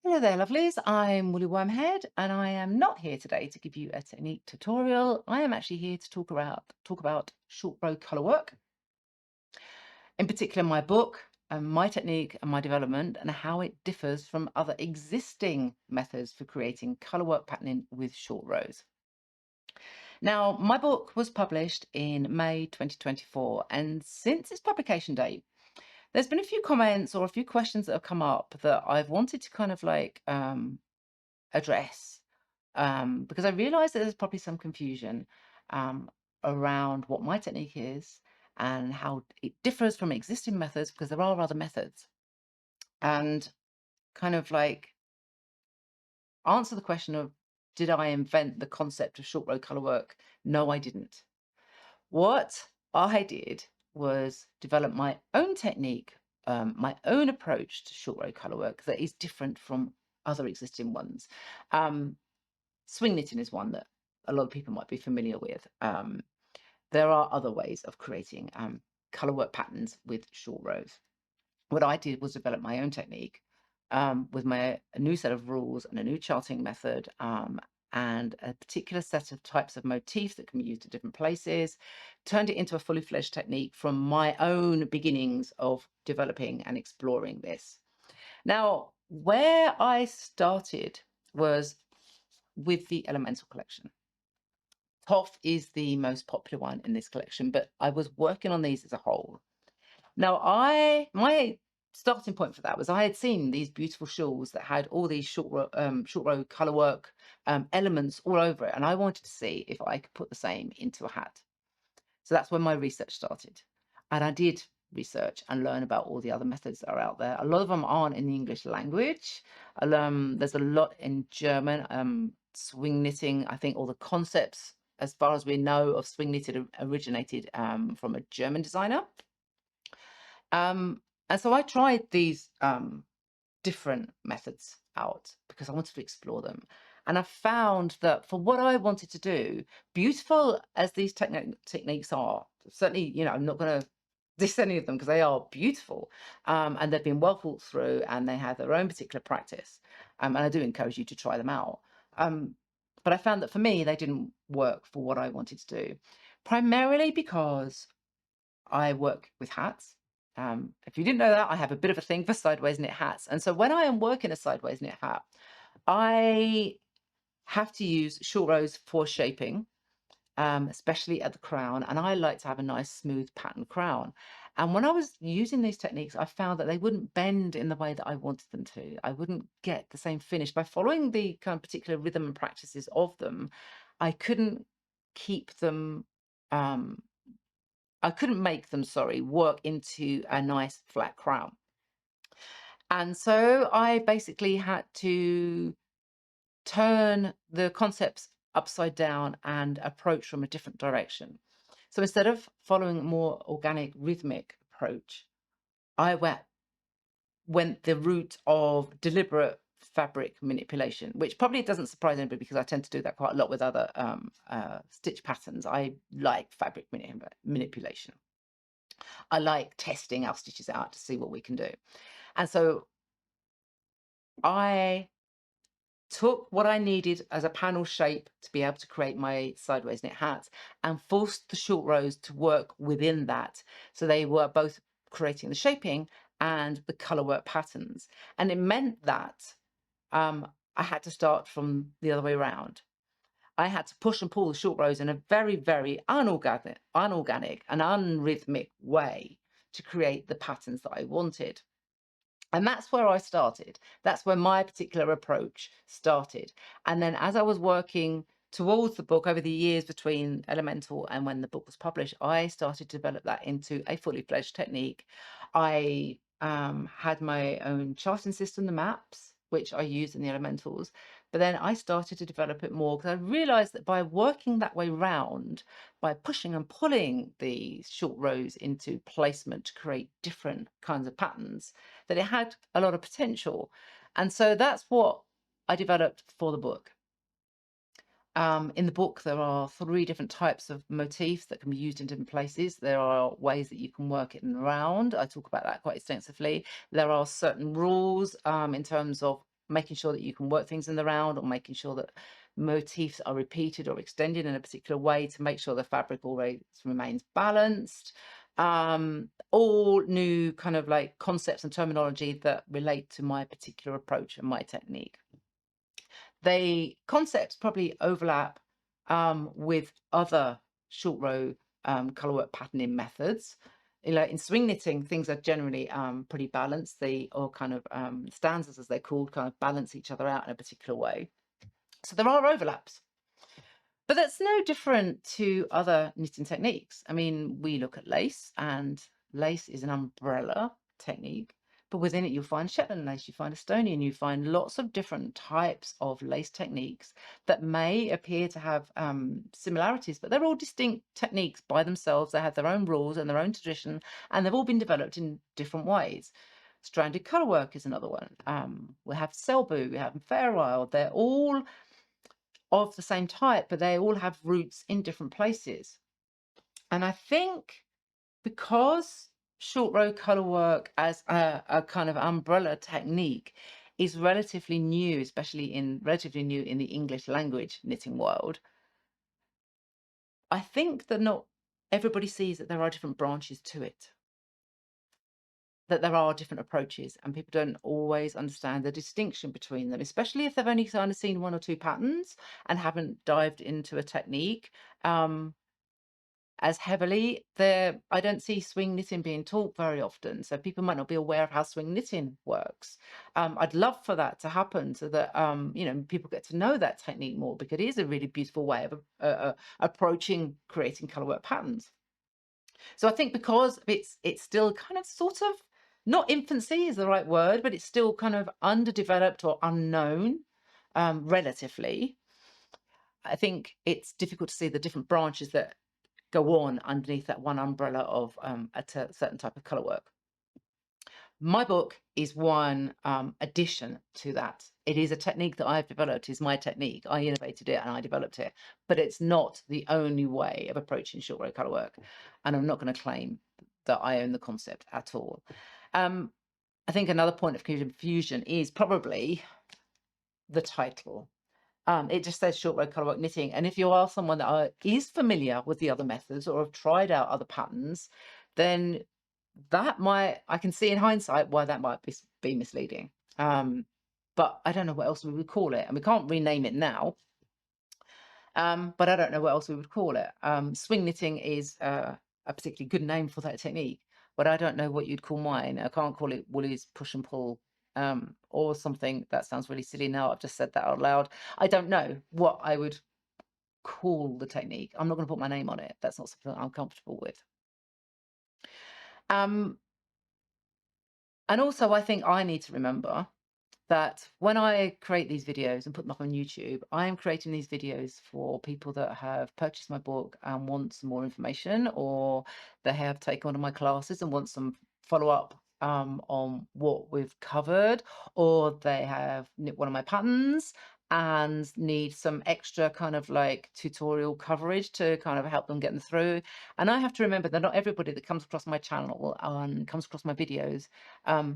Hello there, lovelies. I'm Woolly Wormhead, and I am not here today to give you a technique tutorial. I am actually here to talk about short-row colourwork, in particular my book, and my technique and my development, and how it differs from other existing methods for creating colourwork patterning with short rows. Now, my book was published in May 2024, and since its publication date, there's been a few comments or a few questions that have come up that I've wanted to kind of address, because I realize that there's probably some confusion um, around what my technique is and how it differs from existing methods, because there are other methods, and kind of answer the question of, did I invent the concept of short row color work? No, I didn't. What I did was develop my own technique, my own approach to short row color work that is different from other existing ones. Swing knitting is one that a lot of people might be familiar with. There are other ways of creating color work patterns with short rows. What I did was develop my own technique with a new set of rules and a new charting method, and a particular set of types of motifs that can be used at different places, turned it into a fully fledged technique from my own beginnings of developing and exploring this. Now, where I started was with the Elemental collection. Toff is the most popular one in this collection, but I was working on these as a whole. Now, my starting point for that was I had seen these beautiful shawls that had all these short row color work elements all over it, and I wanted to see if I could put the same into a hat. So that's when my research started, and I did research and learn about all the other methods that are out there. A lot of them aren't in the English language. There's a lot in German. Swing knitting, I think all the concepts, as far as we know, of swing knitted originated from a German designer. And so I tried these different methods out because I wanted to explore them. And I found that for what I wanted to do, beautiful as these techniques are, certainly, I'm not going to diss any of them because they are beautiful, and they've been well thought through and they have their own particular practice. And I do encourage you to try them out. But I found that for me, they didn't work for what I wanted to do, primarily because I work with hats. If you didn't know that, I have a bit of a thing for sideways knit hats. And so when I am working a sideways knit hat, I have to use short rows for shaping, especially at the crown. And I like to have a nice smooth pattern crown. And when I was using these techniques, I found that they wouldn't bend in the way that I wanted them to. I wouldn't get the same finish. By following the kind of particular rhythm and practices of them, I couldn't keep them I couldn't make them, sorry, work into a nice flat crown. And so I basically had to turn the concepts upside down and approach from a different direction. So instead of following a more organic, rhythmic approach, I went the route of deliberate fabric manipulation, which probably doesn't surprise anybody because I tend to do that quite a lot with other stitch patterns. I like fabric manipulation. I like testing our stitches out to see what we can do. And so I took what I needed as a panel shape to be able to create my sideways knit hat and forced the short rows to work within that. So they were both creating the shaping and the color work patterns. And it meant that I had to start from the other way around. I had to push and pull the short rows in a very, very unorganic and unrhythmic way to create the patterns that I wanted. And that's where I started. That's where my particular approach started. And then as I was working towards the book over the years between Elemental and when the book was published, I started to develop that into a fully fledged technique. I had my own charting system, the maps, which I used in the Elementals. But then I started to develop it more because I realized that by working that way round, by pushing and pulling the short rows into placement to create different kinds of patterns, that it had a lot of potential. And so that's what I developed for the book. In the book, there are 3 different types of motifs that can be used in different places. There are ways that you can work it around. I talk about that quite extensively. There are certain rules in terms of making sure that you can work things in the round, or making sure that motifs are repeated or extended in a particular way to make sure the fabric always remains balanced. All new kind of like concepts and terminology that relate to my particular approach and my technique. The concepts probably overlap with other short row colorwork patterning methods. In swing knitting, things are generally pretty balanced. They all kind of stanzas, as they're called, kind of balance each other out in a particular way. So there are overlaps. But that's no different to other knitting techniques. I mean, we look at lace, and lace is an umbrella technique, but within it you'll find Shetland lace, you find Estonian, you find lots of different types of lace techniques that may appear to have similarities, but they're all distinct techniques by themselves. They have their own rules and their own tradition, and they've all been developed in different ways. Stranded colourwork is another one. We have Selbu, we have Fair Isle. They're all of the same type, but they all have roots in different places. And I think because short row colourwork as a kind of umbrella technique is relatively new, especially relatively new in the English language knitting world, I think that not everybody sees that there are different branches to it, that there are different approaches, and people don't always understand the distinction between them, especially if they've only kind of seen one or two patterns and haven't dived into a technique as heavily. I don't see swing knitting being taught very often, so people might not be aware of how swing knitting works. I'd love for that to happen, so that people get to know that technique more, because it is a really beautiful way of approaching creating colourwork patterns. So I think because it's still kind of sort of, not infancy is the right word, but it's still kind of underdeveloped or unknown, relatively. I think it's difficult to see the different branches that go on underneath that one umbrella of a certain type of colourwork. My book is one addition to that. It is a technique that I've developed, is my technique. I innovated it and I developed it, but it's not the only way of approaching short row colourwork. And I'm not going to claim that I own the concept at all. I think another point of confusion is probably the title. It just says Short-Row Colourwork Knitting. And if you are someone that is familiar with the other methods or have tried out other patterns, then I can see in hindsight why that might be misleading. But I don't know what else we would call it. And we can't rename it now. But I don't know what else we would call it. Swing knitting is a particularly good name for that technique, but I don't know what you'd call mine. I can't call it Woolies push and pull, or something that sounds really silly now. I've just said that out loud. I don't know what I would call the technique. I'm not going to put my name on it. That's not something I'm comfortable with. And also, I think I need to remember that when I create these videos and put them up on YouTube, I am creating these videos for people that have purchased my book and want some more information, or they have taken one of my classes and want some follow-up on what we've covered, or they have knit one of my patterns and need some extra kind of like tutorial coverage to kind of help them get them through. And I have to remember that not everybody that comes across my channel and comes across my videos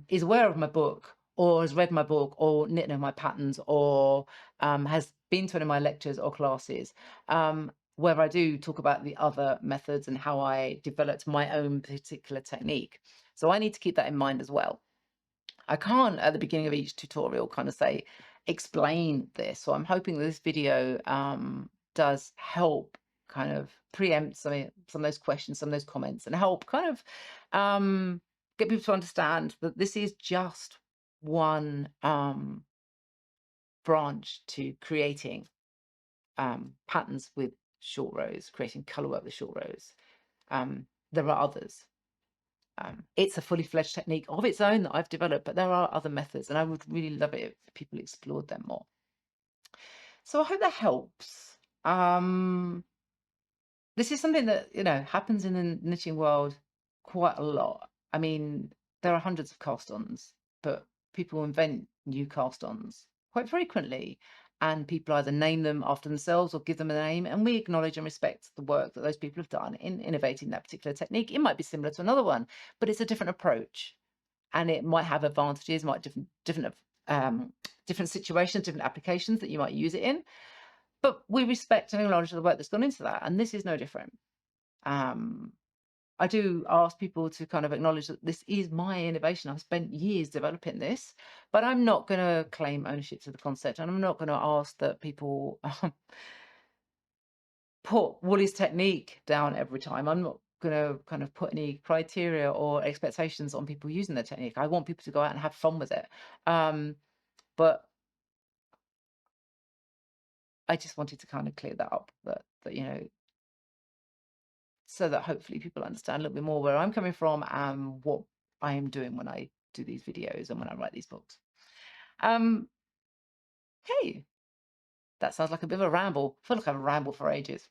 is aware of my book, or has read my book, or knit my patterns, or has been to one of my lectures or classes, where I do talk about the other methods and how I developed my own particular technique. So I need to keep that in mind as well. I can't, at the beginning of each tutorial, kind of say, explain this. So I'm hoping that this video does help kind of preempt some of those questions, some of those comments, and help kind of get people to understand that this is just one branch to creating patterns with short rows, creating colourwork with short rows. There are others. It's a fully fledged technique of its own that I've developed, but there are other methods, and I would really love it if people explored them more. So I hope that helps. This is something that, happens in the knitting world quite a lot. I mean, there are hundreds of cast-ons, but people invent new cast-ons quite frequently, and people either name them after themselves or give them a name, and we acknowledge and respect the work that those people have done in innovating that particular technique. It might be similar to another one, but it's a different approach, and it might have advantages, might different different situations, different applications that you might use it in. But we respect and acknowledge the work that's gone into that, and this is no different. I do ask people to kind of acknowledge that this is my innovation. I've spent years developing this, but I'm not going to claim ownership to the concept, and I'm not going to ask that people put Woolly's technique down every time. I'm not going to kind of put any criteria or expectations on people using the technique. I want people to go out and have fun with it. But I just wanted to kind of clear that up, that you know, so that hopefully people understand a little bit more where I'm coming from and what I am doing when I do these videos and when I write these books. Hey, that sounds like a bit of a ramble. I feel like I've rambled for ages.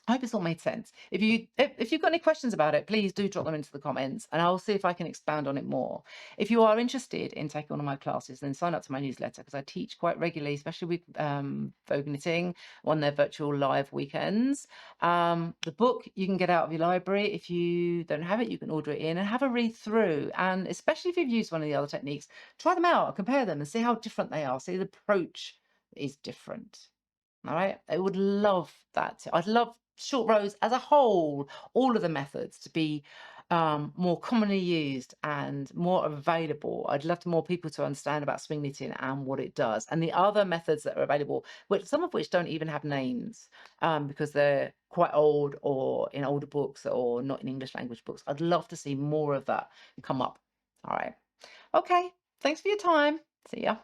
I hope this all made sense. If you've got any questions about it, please do drop them into the comments and I'll see if I can expand on it more. If you are interested in taking one of my classes, then sign up to my newsletter, because I teach quite regularly, especially with Vogue Knitting on their virtual live weekends. The book you can get out of your library. If you don't have it, you can order it in and have a read through. And especially if you've used one of the other techniques, try them out, compare them and see how different they are. See the approach is different. All right, I would love that. I'd love short rows as a whole, all of the methods to be more commonly used and more available. I'd love more people to understand about swing knitting and what it does, and the other methods that are available, which some of which don't even have names because they're quite old or in older books or not in English language books. I'd love to see more of that come up. All right. Okay. Thanks for your time. See ya.